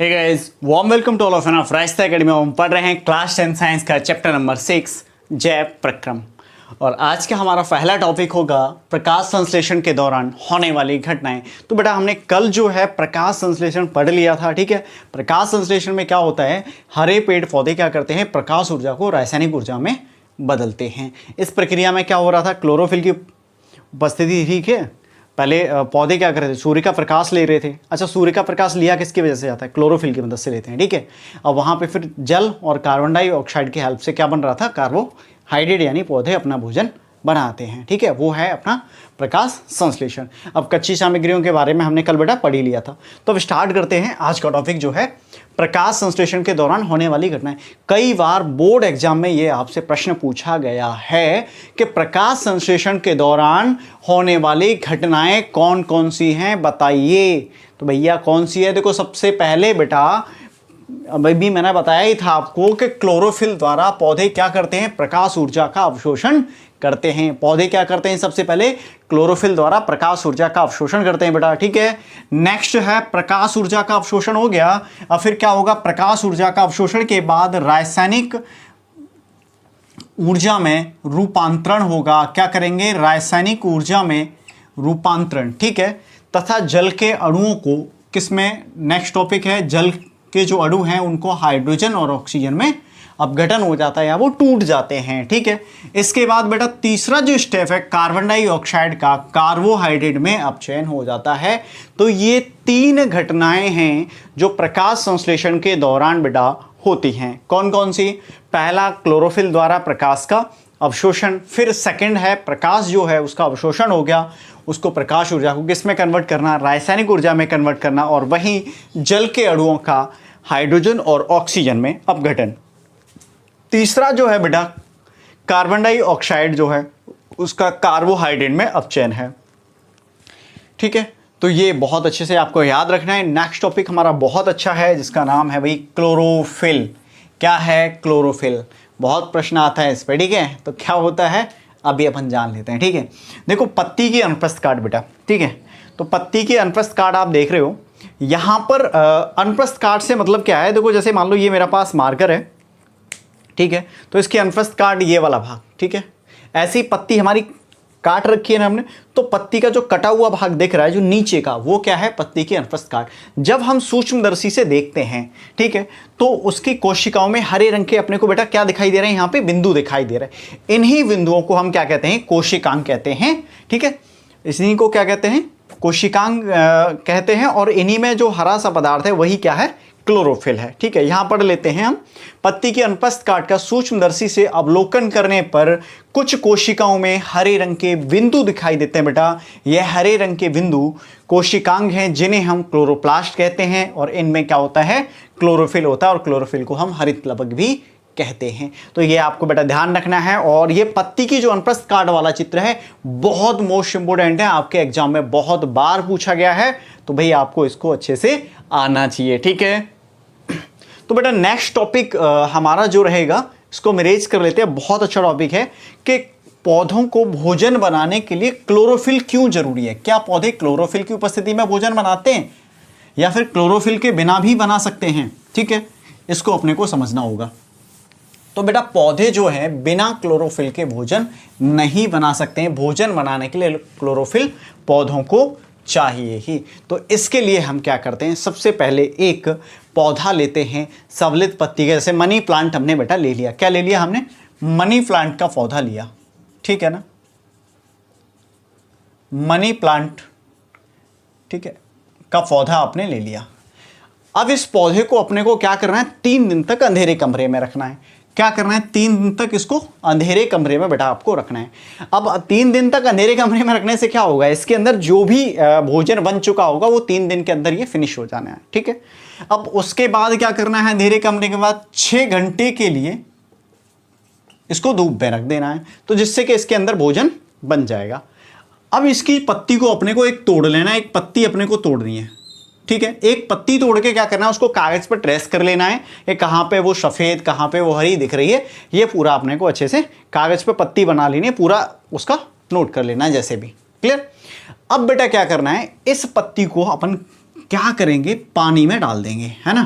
Hey guys, warm welcome to all of an Rasta academy. हम पढ़ रहे हैं क्लास 10 साइंस का चैप्टर नंबर 6 जैव प्रक्रम। और आज का हमारा पहला टॉपिक होगा प्रकाश संश्लेषण के दौरान होने वाली घटनाएं। तो बेटा हमने कल जो है प्रकाश संश्लेषण पढ़ लिया था, ठीक है। प्रकाश संश्लेषण में क्या होता है, हरे पेड़ पौधे क्या करते हैं, प्रकाश ऊर्जा को रासायनिक ऊर्जा में बदलते हैं। इस प्रक्रिया में क्या हो रहा था, क्लोरोफिल की उपस्थिति, ठीक है। पहले पौधे क्या कर रहे थे, सूर्य का प्रकाश ले रहे थे। अच्छा, सूर्य का प्रकाश लिया किसकी वजह से जाता है, क्लोरोफिल की मदद से लेते हैं, ठीक है। अब वहाँ पे फिर जल और कार्बन डाइऑक्साइड की हेल्प से क्या बन रहा था, कार्बोहाइड्रेट, यानी पौधे अपना भोजन बनाते हैं, ठीक है। वो है अपना प्रकाश संश्लेषण। अब कच्ची सामग्रियों के बारे में हमने कल बेटा पढ़ ही लिया था। तो अब स्टार्ट करते हैं। आज का टॉपिक जो है प्रकाश संश्लेषण के दौरान होने वाली घटनाएं। कई बार बोर्ड एग्जाम में ये आपसे प्रश्न पूछा गया है कि प्रकाश संश्लेषण के दौरान होने वाली घटनाएं कौन कौन सी हैं, बताइए। तो भैया कौन सी है, देखो सबसे पहले बेटा अभी भी मैंने बताया ही था आपको कि क्लोरोफिल द्वारा पौधे क्या करते हैं, प्रकाश ऊर्जा का अवशोषण करते हैं। पौधे क्या करते हैं, सबसे पहले क्लोरोफिल द्वारा प्रकाश ऊर्जा का अवशोषण करते हैं बेटा, ठीक है। नेक्स्ट है प्रकाश ऊर्जा का अवशोषण हो गया। अब फिर क्या होगा, प्रकाश ऊर्जा का अवशोषण के बाद रासायनिक ऊर्जा में रूपांतरण होगा। क्या करेंगे, रासायनिक ऊर्जा में रूपांतरण, ठीक है। तथा जल के अणुओं को किसमें, नेक्स्ट टॉपिक है, जल के जो अणु हैं उनको हाइड्रोजन और ऑक्सीजन में अपघटन हो जाता है या वो टूट जाते हैं, ठीक है। इसके बाद बेटा तीसरा जो स्टेप है कार्बन डाइऑक्साइड का कार्बोहाइड्रेट में अपचयन हो जाता है। तो ये तीन घटनाएं हैं जो प्रकाश संश्लेषण के दौरान बेटा होती हैं। कौन कौन सी, पहला क्लोरोफिल द्वारा प्रकाश का अवशोषण, फिर सेकंड है प्रकाश जो है उसका अवशोषण हो गया, उसको प्रकाश ऊर्जा को किस में कन्वर्ट करना, रासायनिक ऊर्जा में कन्वर्ट करना, और वहीं जल के अणुओं का हाइड्रोजन और ऑक्सीजन में अपघटन। तीसरा जो है बेटा कार्बन डाइऑक्साइड जो है उसका कार्बोहाइड्रेट में अपचयन है, ठीक है। तो ये बहुत अच्छे से आपको याद रखना है। नेक्स्ट टॉपिक हमारा बहुत अच्छा है जिसका नाम है भाई क्लोरोफिल। क्या है क्लोरोफिल, बहुत प्रश्न आता है इस पर, ठीक है। तो क्या होता है अभी अपन जान लेते हैं, ठीक है। देखो पत्ती की अनुप्रस्थ काट बेटा, ठीक है। तो पत्ती की अनुप्रस्थ काट आप देख रहे हो यहाँ पर। अनुप्रस्थ काट से मतलब क्या है, देखो जैसे मान लो ये मेरा पास मार्कर है, ठीक है। तो इसकी अनुप्रस्थ काट ये वाला भाग, ठीक है। ऐसी पत्ती हमारी काट रखी है ना हमने, तो पत्ती का जो कटा हुआ भाग दिख रहा है जो नीचे का, वो क्या है, पत्ती की अनुप्रस्थ काट। जब हम सूक्ष्मदर्शी से देखते हैं, ठीक है, तो उसकी कोशिकाओं में हरे रंग के अपने को बेटा क्या दिखाई दे रहे हैं, यहाँ पे बिंदु दिखाई दे रहे हैं। इन्हीं बिंदुओं को हम क्या कहते हैं, कोशिकांग कहते हैं, ठीक है। इन्हीं को क्या कहते हैं, कोशिकांग कहते हैं। और इन्हीं में जो हरा सा पदार्थ है वही क्या है, क्लोरोफिल है, ठीक है। यहां पढ़ लेते हैं हम, पत्ती की अनुप्रस्थ काट का सूक्ष्मदर्शी से अवलोकन करने पर कुछ कोशिकाओं में हरे रंग के बिंदु दिखाई देते हैं बेटा। यह हरे रंग के बिंदु कोशिकांग हैं जिन्हें हम क्लोरोप्लास्ट कहते हैं। और इनमें क्या होता है, क्लोरोफिल होता है, और क्लोरोफिल को हम हरित प्लवक भी कहते हैं। तो ये आपको बेटा ध्यान रखना है। और ये पत्ती की जो अनुप्रस्थ काट वाला चित्र है बहुत मोस्ट इंपोर्टेंट है, आपके एग्जाम में बहुत बार पूछा गया है। तो भाई आपको इसको अच्छे से आना चाहिए, ठीक है। तो बेटा नेक्स्ट टॉपिक हमारा जो रहेगा इसको मेरेज कर लेते हैं। बहुत अच्छा टॉपिक है कि पौधों को भोजन बनाने के लिए क्लोरोफिल क्यों जरूरी है। क्या पौधे क्लोरोफिल की उपस्थिति में भोजन बनाते हैं या फिर क्लोरोफिल के बिना भी बना सकते हैं, ठीक है। इसको अपने को समझना होगा। तो बेटा पौधे जो है बिना क्लोरोफिल के भोजन नहीं बना सकते हैं। भोजन बनाने के लिए क्लोरोफिल पौधों को चाहिए ही। तो इसके लिए हम क्या करते हैं, सबसे पहले एक पौधा लेते हैं सबलित पत्ती के, जैसे मनी प्लांट हमने बेटा ले लिया। क्या ले लिया हमने, मनी प्लांट का पौधा लिया, ठीक है ना, मनी प्लांट, ठीक है, का पौधा आपने ले लिया। अब इस पौधे को अपने को क्या करना है, 3 दिन तक अंधेरे कमरे में रखना है। क्या करना है, 3 दिन तक इसको अंधेरे कमरे में बेटा आपको रखना है। अब 3 दिन तक अंधेरे कमरे में रखने से क्या होगा, इसके अंदर जो भी भोजन बन चुका होगा वो 3 दिन के अंदर ये फिनिश हो जाना है, ठीक है। अब उसके बाद क्या करना है, अंधेरे कमरे के बाद 6 घंटे के लिए इसको धूप में रख देना है, तो जिससे कि इसके अंदर भोजन बन जाएगा। अब इसकी पत्ती को अपने को एक तोड़ लेना है, एक पत्ती अपने को तोड़नी है, ठीक है। एक पत्ती तोड़ के क्या करना है, उसको कागज पर ट्रेस कर लेना है। ये कहाँ पे वो सफ़ेद, कहाँ पे वो हरी दिख रही है, ये पूरा अपने को अच्छे से कागज पे पत्ती बना लेनी है, पूरा उसका नोट कर लेना है जैसे भी, क्लियर। अब बेटा क्या करना है, इस पत्ती को अपन क्या करेंगे, पानी में डाल देंगे, है ना।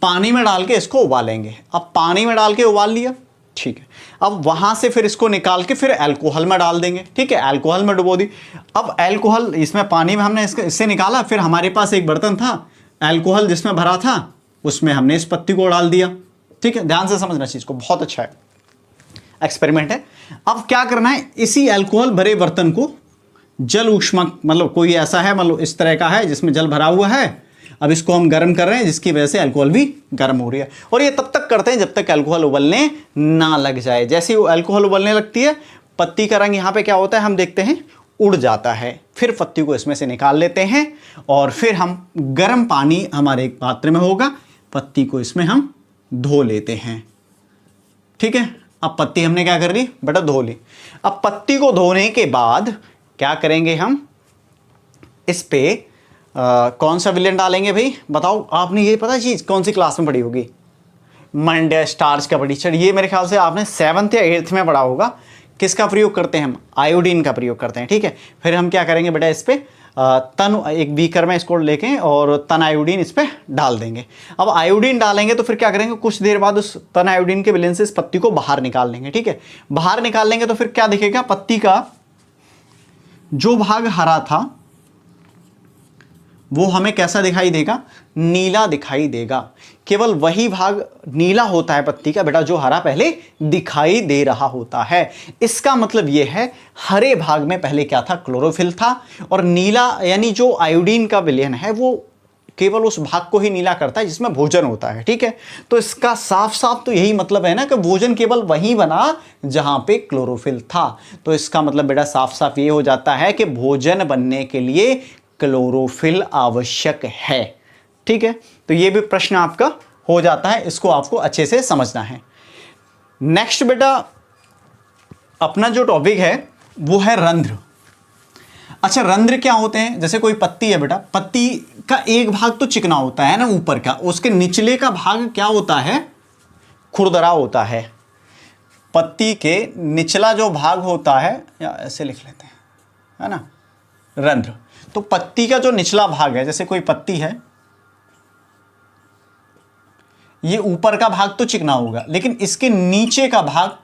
पानी में डाल के इसको उबालेंगे। अब पानी में डाल के उबाल लिया, ठीक है। अब वहां से फिर इसको निकाल के फिर अल्कोहल में डाल देंगे, ठीक है, अल्कोहल में डुबो दी। अब अल्कोहल इसमें पानी में हमने इससे निकाला, फिर हमारे पास एक बर्तन था अल्कोहल जिसमें भरा था, उसमें हमने इस पत्ती को डाल दिया, ठीक है। ध्यान से समझना चीज को, बहुत अच्छा है, एक्सपेरिमेंट है। अब क्या करना है, इसी अल्कोहल भरे बर्तन को जल ऊष्मा, मतलब कोई ऐसा है, मतलब इस तरह का है जिसमें जल भरा हुआ है, अब इसको हम गर्म कर रहे हैं, जिसकी वजह से अल्कोहल भी गर्म हो रही है। और ये तब तक करते हैं जब तक अल्कोहल उबलने ना लग जाए। जैसे ही अल्कोहल उबलने लगती है, पत्ती का रंग यहाँ पे क्या होता है, हम देखते हैं उड़ जाता है। फिर पत्ती को इसमें से निकाल लेते हैं और फिर हम गर्म पानी हमारे एक पात्र में होगा, पत्ती को इसमें हम धो लेते हैं, ठीक है। अब पत्ती हमने क्या कर ली बेटा, धो ली। अब पत्ती को धोने के बाद क्या करेंगे, हम इस पे कौन सा विलेन डालेंगे भाई, बताओ। आपने ये पता चीज कौन सी क्लास में पढ़ी होगी, मंडे स्टार्च का परीक्षण, ये मेरे ख्याल से आपने 7th या 8th में पढ़ा होगा। किसका प्रयोग करते हैं हम, आयोडीन का प्रयोग करते हैं, ठीक है। फिर हम क्या करेंगे बेटा, इस पे तन एक बीकर में इसको लेके और तन आयोडीन इस पे डाल देंगे। अब आयोडीन डालेंगे तो फिर क्या करेंगे, कुछ देर बाद उस तन आयोडीन के विलेन से इस पत्ती को बाहर निकाल लेंगे, ठीक है। बाहर निकाल लेंगे तो फिर क्या दिखेगा, पत्ती का जो भाग हरा था वो हमें कैसा दिखाई देगा, नीला दिखाई देगा। केवल वही भाग नीला होता है पत्ती का बेटा जो हरा पहले दिखाई दे रहा होता है। इसका मतलब यह है हरे भाग में पहले क्या था, क्लोरोफिल था, और नीला यानी जो आयोडीन का विलयन है वो केवल उस भाग को ही नीला करता है जिसमें भोजन होता है, ठीक है। तो इसका साफ साफ तो यही मतलब है ना कि भोजन केवल वहीं बना जहां पे क्लोरोफिल था। तो इसका मतलब बेटा साफ साफ ये हो जाता है कि भोजन बनने के लिए क्लोरोफिल आवश्यक है, ठीक है। तो ये भी प्रश्न आपका हो जाता है, इसको आपको अच्छे से समझना है। नेक्स्ट बेटा अपना जो टॉपिक है वो है रंध्र। अच्छा, रंध्र क्या होते हैं, जैसे कोई पत्ती है बेटा, पत्ती का एक भाग तो चिकना होता है ना ऊपर का, उसके निचले का भाग क्या होता है, खुरदरा होता है। पत्ती के निचला जो भाग होता है, या ऐसे लिख लेते हैं, है ना, रंध्र। तो पत्ती का जो निचला भाग है, जैसे कोई पत्ती है, ये ऊपर का भाग तो चिकना होगा, लेकिन इसके नीचे का भाग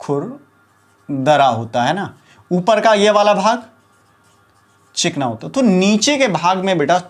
खुरदरा होता है ना। ऊपर का ये वाला भाग चिकना होता है, तो नीचे के भाग में बेटा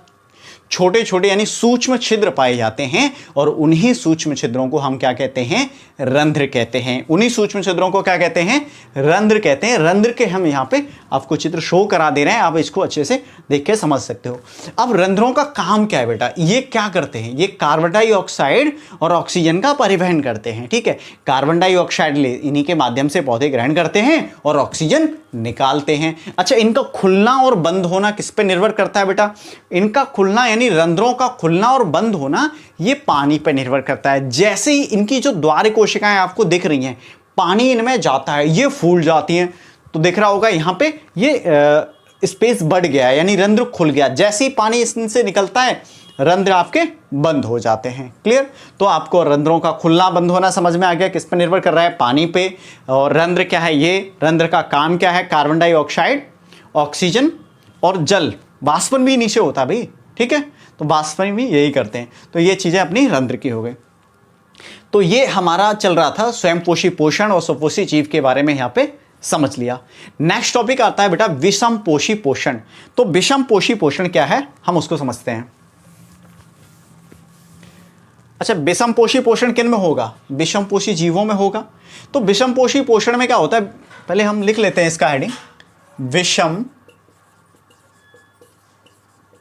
छोटे छोटे यानी सूक्ष्म छिद्र पाए जाते हैं, और उन्हीं सूक्ष्म छिद्रों को हम क्या कहते हैं, रंध्र कहते हैं। उन्हीं सूक्ष्म छिद्रों को क्या कहते हैं, रंध्र कहते हैं। रंध्र के हम यहां पे आपको चित्र शो करा दे रहे हैं, आप इसको अच्छे से देख के समझ सकते हो। अब रंध्रों का काम क्या है बेटा, ये क्या करते हैं, ये कार्बन डाइऑक्साइड और ऑक्सीजन का परिवहन करते हैं, ठीक है। कार्बन डाइऑक्साइड इन्हीं के माध्यम से पौधे ग्रहण करते हैं और ऑक्सीजन निकालते हैं। अच्छा, इनका खुलना और बंद होना किस पे निर्भर करता है बेटा, इनका खुलना यानी रंध्रों का खुलना और बंद होना ये पानी पर निर्भर करता है। जैसे ही इनकी जो द्वार कोशिकाएं आपको दिख रही हैं, पानी इनमें जाता है, ये फूल जाती हैं, तो दिख रहा होगा यहां पे ये स्पेस बढ़ गया है, यानी रंध्र खुल गया। जैसे ही पानी इससे निकलता है, रंध्र आपके बंद हो जाते हैं। क्लियर? तो आपको रंध्रों का खुलना बंद होना समझ में आ गया, किस पर निर्भर कर रहा है, पानी पे। और रंध्र क्या है, ये रंध्र का काम क्या है, कार्बन डाइऑक्साइड, ऑक्सीजन और जल, वाष्पन भी नीचे होता है भाई, ठीक है, तो वाष्पन भी यही करते हैं। तो ये चीजें अपनी रंध्र की हो गई। तो ये हमारा चल रहा था स्वयंपोषी पोषण और स्वपोषी जीव के बारे में, यहां पे समझ लिया। नेक्स्ट टॉपिक आता है बेटा विषम पोषी पोषण। तो विषम पोषी पोषण क्या है, हम उसको समझते हैं। अच्छा, विषम पोषी पोषण किन में होगा, विषम पोषी जीवों में होगा। तो विषम पोषी पोषण में क्या होता है, पहले हम लिख लेते हैं इसका हेडिंग, विषम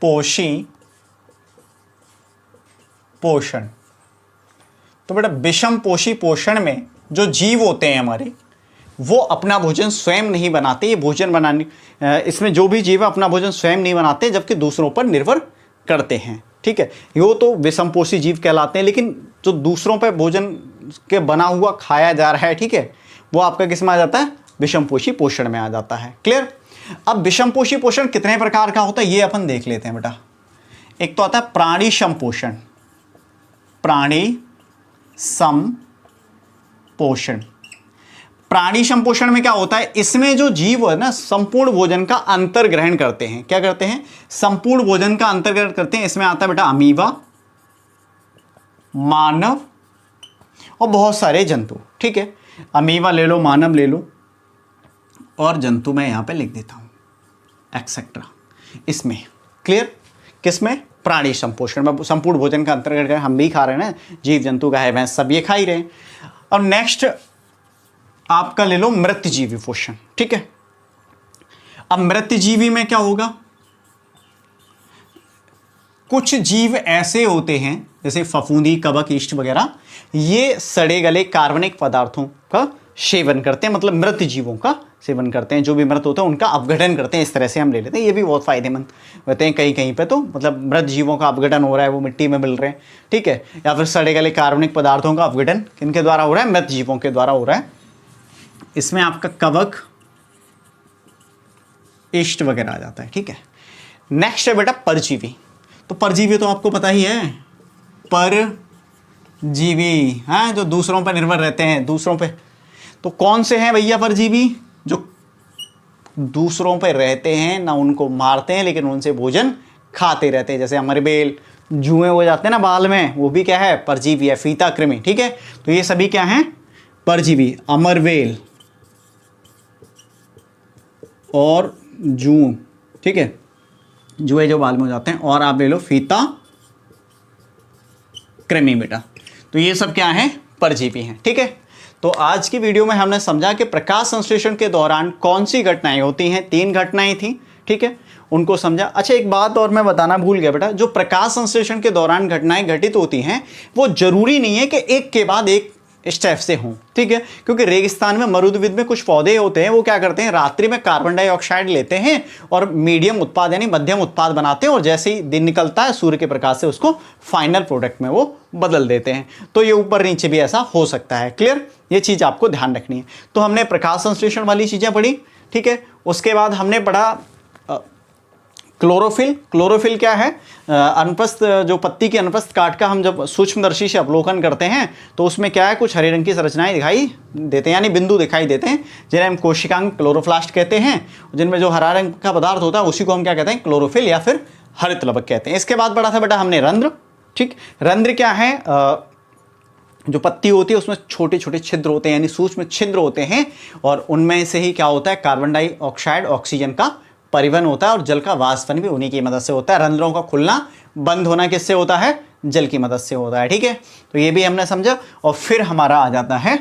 पोषी पोषण। तो बेटा विषम पोषी पोषण में जो जीव होते हैं हमारे, वो अपना भोजन स्वयं नहीं बनाते। ये भोजन बनाने, इसमें जो भी जीव है अपना भोजन स्वयं नहीं बनाते, जबकि दूसरों पर निर्भर करते हैं, ठीक है। यो तो विषम पोषी जीव कहलाते हैं, लेकिन जो दूसरों पर भोजन के बना हुआ खाया जा रहा है, ठीक है, वो आपका किस में आ जाता है, विषम पोषी पोषण में आ जाता है। क्लियर? अब विषम पोषी पोषण कितने प्रकार का होता है ये अपन देख लेते हैं बेटा। एक तो आता है प्राणी सम पोषण, प्राणी सम पोषण। प्राणी संपोषण में क्या होता है, इसमें जो जीव है ना संपूर्ण भोजन का अंतर ग्रहण करते हैं। क्या करते हैं, संपूर्ण भोजन का अंतर ग्रहण करते हैं। इसमें आता है बेटा अमीबा, मानव और बहुत सारे जंतु। ठीक है, अमीबा ले लो, मानव ले लो और जंतु मैं यहां पे लिख देता हूं एक्सेट्रा। इसमें क्लियर, किसमें, प्राणी संपोषण में संपूर्ण भोजन का अंतर्गत है। हम भी खा रहे हैं ना, जीव जंतु गाय भैंस सब ये खा ही रहे हैं। और नेक्स्ट आपका ले लो मृतजीवी पोषण। ठीक है, अब मृतजीवी में क्या होगा, कुछ जीव ऐसे होते हैं जैसे फफूंदी, कवक, ईस्ट वगैरह, ये सड़े गले कार्बनिक पदार्थों का सेवन करते हैं, मतलब मृत जीवों का सेवन करते हैं। जो भी मृत होता है उनका अपघटन करते हैं, इस तरह से हम ले लेते हैं। ये भी बहुत फायदेमंद होते हैं। कहीं कहीं पे तो मतलब मृत जीवों का अपघटन हो रहा है, वो मिट्टी में मिल रहे हैं। ठीक है, या फिर सड़े गले कार्बनिक पदार्थों का अपघटन किनके द्वारा हो रहा है, मृत जीवों के द्वारा हो रहा है। इसमें आपका कवक, ईस्ट वगैरह आ जाता है। ठीक है, नेक्स्ट है बेटा परजीवी। तो परजीवी तो आपको पता ही है, परजीवी हाँ, जो दूसरों पर निर्भर रहते हैं, दूसरों पे। तो कौन से हैं भैया परजीवी, जो दूसरों पे रहते हैं, ना उनको मारते हैं लेकिन उनसे भोजन खाते रहते हैं। जैसे अमरबेल, जुएं हो जाते हैं ना बाल में, वो भी क्या है, परजीवी है, फीता कृमि। ठीक है, तो ये सभी क्या हैं, परजीवी। अमरबेल और जू, ठीक है, जुए जो बाल में हो जाते हैं। और आप ले लो फीता कृमि बेटा, तो ये सब क्या है, परजीवी हैं। ठीक है, तो आज की वीडियो में हमने समझा कि प्रकाश संश्लेषण के दौरान कौन सी घटनाएं होती हैं। 3 घटनाएं थी। ठीक है, उनको समझा। अच्छा, एक बात और मैं बताना भूल गया बेटा, जो प्रकाश संश्लेषण के दौरान घटनाएं घटित होती हैं वो जरूरी नहीं है कि एक के बाद एक स्टेप से हों। ठीक है, क्योंकि रेगिस्तान में, मरुद्वीप में कुछ पौधे होते हैं, वो क्या करते हैं, रात्रि में कार्बन डाइऑक्साइड लेते हैं और मीडियम उत्पाद यानी मध्यम उत्पाद बनाते हैं, और जैसे ही दिन निकलता है सूर्य के प्रकाश से उसको फाइनल प्रोडक्ट में वो बदल देते हैं। तो ये ऊपर नीचे भी ऐसा हो सकता है। क्लियर, ये चीज़ आपको ध्यान रखनी है। तो हमने प्रकाश संश्लेषण वाली चीज़ें पढ़ी। ठीक है, उसके बाद हमने पढ़ा क्लोरोफिल। क्लोरोफिल क्या है, अनुप्रस्थ, जो पत्ती की अनुप्रस्थ काट का हम जब सूक्ष्मदर्शी से अवलोकन करते हैं तो उसमें क्या है, कुछ हरे रंग की संरचनाएं दिखाई देते हैं, यानी बिंदु दिखाई देते हैं, जिन्हें हम कोशिकांग क्लोरोप्लास्ट कहते हैं। जिनमें जो हरा रंग का पदार्थ होता है उसी को हम क्या कहते हैं, क्लोरोफिल या फिर हरित लवक कहते हैं। इसके बाद पढ़ा था बेटा हमने रंध्र। ठीक, रंध्र क्या है, जो पत्ती होती है उसमें छोटे छोटे छिद्र होते हैं, यानी सूक्ष्म छिद्र होते हैं, और उनमें से ही क्या होता है, कार्बन डाइऑक्साइड, ऑक्सीजन का परिवहन होता है, और जल का वाष्पन भी उन्हीं की मदद से होता है। रंध्रों का खुलना बंद होना किससे होता है, जल की मदद से होता है। ठीक है, तो ये भी हमने समझा। और फिर हमारा आ जाता है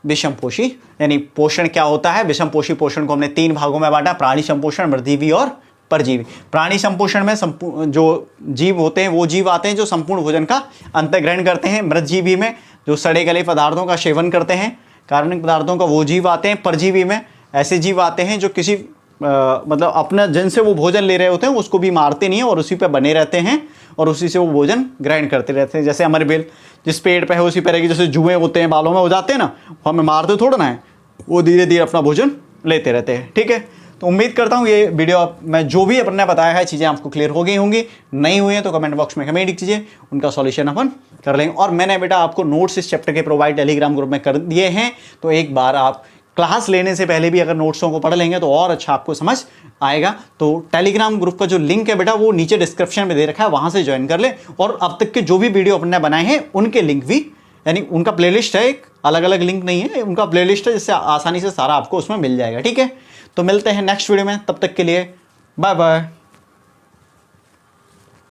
विषमपोषी, यानी पोषण क्या होता है। विषमपोषी पोषण को हमने 3 भागों में बांटा, प्राणी संपोषण, मृतजीवी और परजीवी। प्राणी संपोषण में जो जीव होते हैं वो जीव आते हैं जो संपूर्ण भोजन का अंतर्ग्रहण करते हैं। मृतजीवी में जो सड़े गले पदार्थों का सेवन करते हैं, कार्बनिक पदार्थों का, वो जीव आते हैं। परजीवी में ऐसे जीव आते हैं जो किसी मतलब अपना जिनसे वो भोजन ले रहे होते हैं उसको भी मारते नहीं है और उसी पे बने रहते हैं और उसी से वो भोजन ग्रहण करते रहते हैं। जैसे अमरबेल जिस पेड़ पे है उसी पे रहेगी, जैसे जुएं होते हैं बालों में हो जाते हैं ना, हमें मारते थोड़ा ना है, वो धीरे धीरे अपना भोजन लेते रहते हैं। ठीक है, तो उम्मीद करता हूँ ये वीडियो में जो भी अपने बताया है चीज़ें आपको क्लियर हो गई होंगी। नहीं हुई हैं तो कमेंट बॉक्स में कमेंट कीजिए, उनका सॉल्यूशन अपन कर लेंगे। और मैंने बेटा आपको नोट्स इस चैप्टर के प्रोवाइड टेलीग्राम ग्रुप में कर दिए हैं, तो एक बार आप क्लास लेने से पहले भी अगर नोट्सों को पढ़ लेंगे तो और अच्छा आपको समझ आएगा। तो टेलीग्राम ग्रुप का जो लिंक है बेटा वो नीचे डिस्क्रिप्शन में दे रखा है, वहाँ से ज्वाइन कर ले। और अब तक के जो भी वीडियो अपने बनाए हैं उनके लिंक भी, यानी उनका प्लेलिस्ट है, एक अलग अलग लिंक नहीं है, उनका प्लेलिस्ट है, जिससे आसानी से सारा आपको उसमें मिल जाएगा। ठीक है, तो मिलते हैं नेक्स्ट वीडियो में, तब तक के लिए बाय बाय।